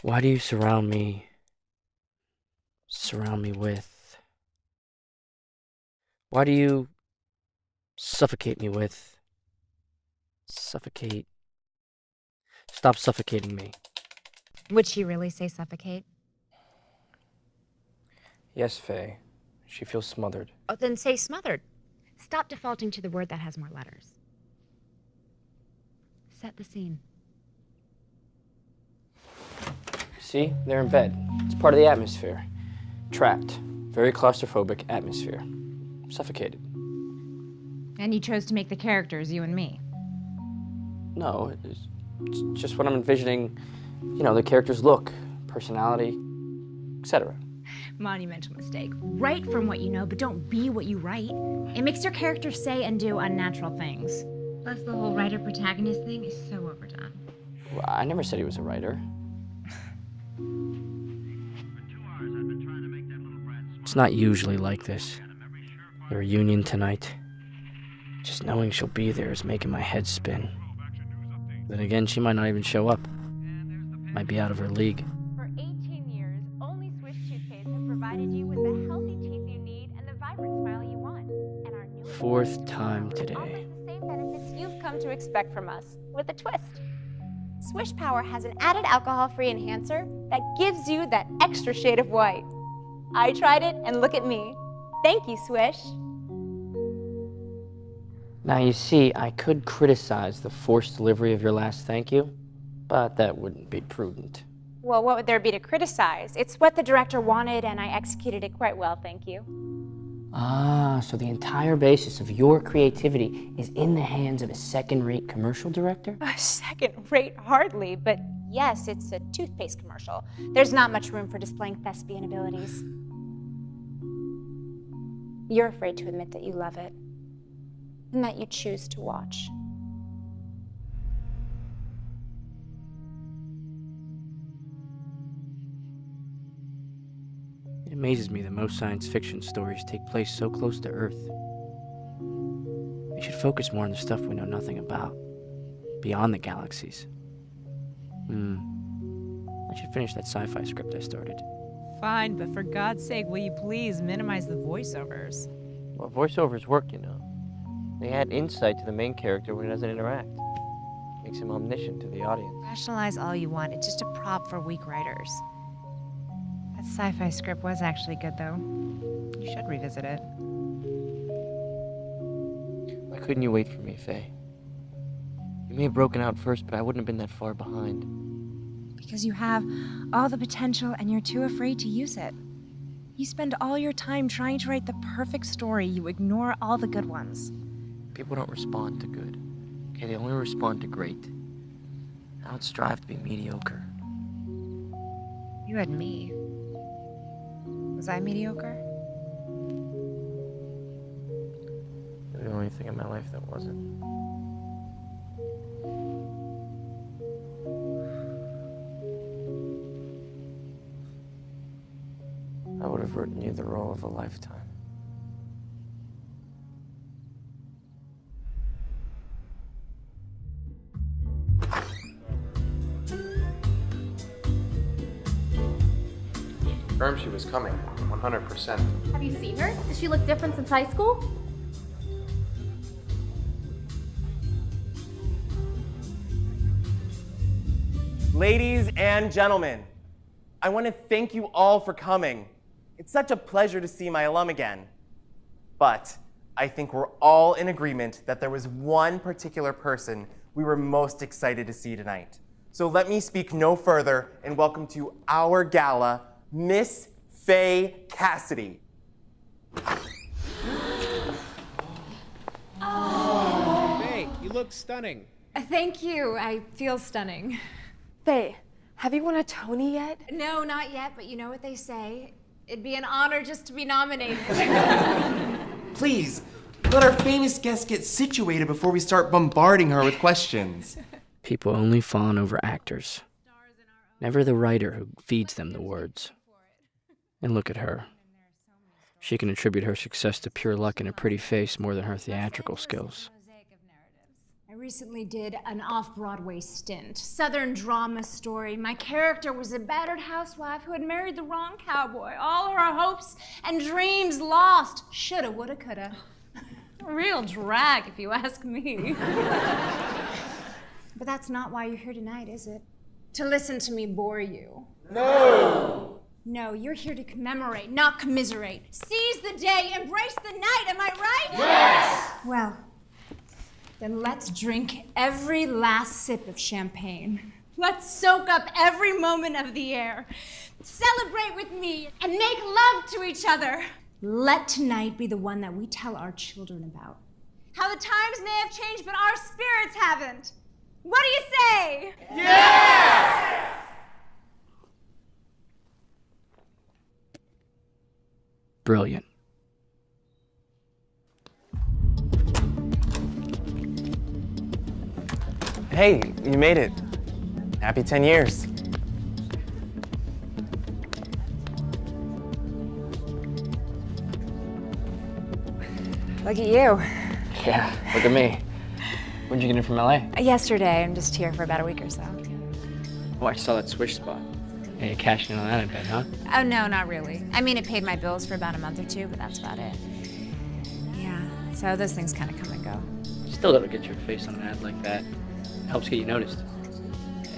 Why do you surround me with? Why do you suffocate me with? Suffocate. Stop suffocating me. Would she really say suffocate? Yes, Faye. She feels smothered. Oh, then say smothered. Stop defaulting to the word that has more letters. Set the scene. See? They're in bed. It's part of the atmosphere. Trapped. Very claustrophobic atmosphere. Suffocated. And you chose to make the characters you and me. No, it's just what I'm envisioning, the character's look, personality, etc. Monumental mistake. Write from what you know, but don't be what you write. It makes your characters say and do unnatural things. Plus, the whole writer-protagonist thing is so overdone. Well, I never said he was a writer. It's not usually like this. The reunion tonight. Just knowing she'll be there is making my head spin. Then again, she might not even show up. Might be out of her league. For 18 years, only Swish toothpaste has provided you with the healthy teeth you need and the vibrant smile you want. And our new Fourth time today. offers the same benefits you've come to expect from us, with a twist. Swish Power has an added alcohol-free enhancer that gives you that extra shade of white. I tried it, and look at me. Thank you, Swish. Now you see, I could criticize the forced delivery of your last thank you, but that wouldn't be prudent. Well, what would there be to criticize? It's what the director wanted, and I executed it quite well, thank you. Ah, so the entire basis of your creativity is in the hands of a second-rate commercial director? Second rate, hardly, but yes, it's a toothpaste commercial. There's not much room for displaying thespian abilities. You're afraid to admit that you love it, and that you choose to watch. It amazes me that most science fiction stories take place so close to Earth. We should focus more on the stuff we know nothing about, beyond the galaxies. I should finish that sci-fi script I started. Fine, but for God's sake, will you please minimize the voiceovers? Well, voiceovers work, They add insight to the main character when he doesn't interact. Makes him omniscient to the audience. Rationalize all you want. It's just a prop for weak writers. That sci-fi script was actually good, though. You should revisit it. Why couldn't you wait for me, Faye? You may have broken out first, but I wouldn't have been that far behind. Because you have all the potential and you're too afraid to use it. You spend all your time trying to write the perfect story. You ignore all the good ones. People don't respond to good. Okay, they only respond to great. I don't strive to be mediocre. You had me. Was I mediocre? You're the only thing in my life that wasn't. I would have written you the role of a lifetime. Confirmed she was coming, 100%. Have you seen her? Does she look different since high school? Ladies and gentlemen, I want to thank you all for coming. It's such a pleasure to see my alum again. But I think we're all in agreement that there was one particular person we were most excited to see tonight. So let me speak no further and welcome to our gala, Miss Faye Cassidy. Faye, you look stunning. Thank you. I feel stunning. Faye, have you won a Tony yet? No, not yet, but you know what they say. It'd be an honor just to be nominated. Please, let our famous guest get situated before we start bombarding her with questions. People only fawn over actors, never the writer who feeds them the words. And look at her. She can attribute her success to pure luck and a pretty face more than her theatrical skills. I recently did an off-Broadway stint. Southern drama story. My character was a battered housewife who had married the wrong cowboy. All her hopes and dreams lost. Shoulda, woulda, coulda. A real drag, if you ask me. But that's not why you're here tonight, is it? To listen to me bore you. No! No, you're here to commemorate, not commiserate. Seize the day, embrace the night, am I right? Yes! Well, then let's drink every last sip of champagne. Let's soak up every moment of the air. Celebrate with me and make love to each other. Let tonight be the one that we tell our children about. How the times may have changed, but our spirits haven't. What do you say? Yes! Brilliant. Hey, you made it. Happy 10 years. Look at you. Yeah, look at me. When'd you get in from LA? Yesterday, I'm just here for about a week or so. Oh, I saw that Swish spot. Yeah, you're cashing in on that, I bet, huh? Oh, no, not really. I mean, it paid my bills for about a month or two, but that's about it. Yeah, so those things kind of come and go. Still gotta get your face on an ad like that. Helps get you noticed.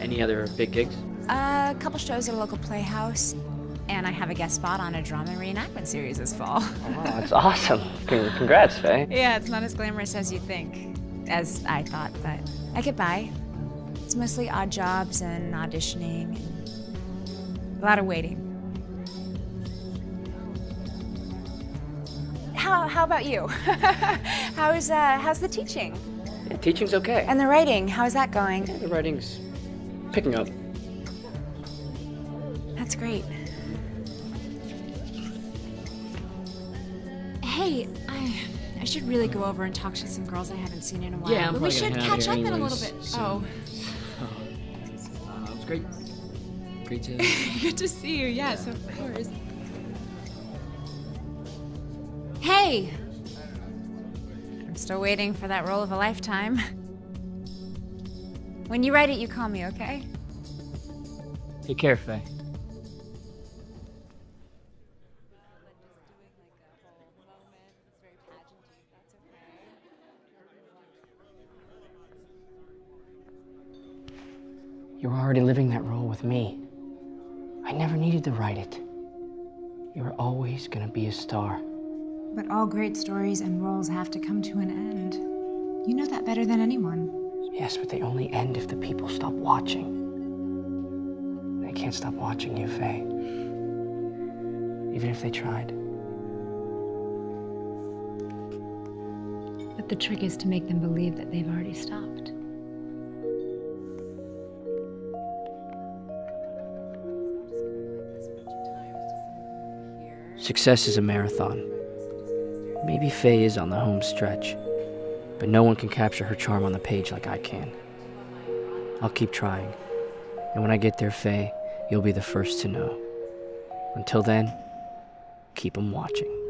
Any other big gigs? A couple shows at a local playhouse, and I have a guest spot on a drama reenactment series this fall. Oh, that's awesome. Congrats, Faye. Yeah, it's not as glamorous as you think, as I thought, but I get by. It's mostly odd jobs and auditioning and a lot of waiting. How about you? How's the teaching? Yeah, teaching's okay. And the writing, how's that going? Yeah, the writing's picking up. That's great. Hey, I should really go over and talk to some girls I haven't seen in a while. Yeah, I'm but we probably should gonna head out catch here up in a anyways, little bit. so- Oh, It was great. Great to... good to see you. Yes, of course. Hey! I'm still waiting for that role of a lifetime. When you write it, you call me, okay? Take care, Faye. You were already living that role with me. I never needed to write it. You were always gonna be a star. But all great stories and roles have to come to an end. You know that better than anyone. Yes, but they only end if the people stop watching. They can't stop watching you, Faye. Even if they tried. But the trick is to make them believe that they've already stopped. Success is a marathon. Maybe Faye is on the home stretch, but no one can capture her charm on the page like I can. I'll keep trying, and when I get there, Faye, you'll be the first to know. Until then, keep 'em watching.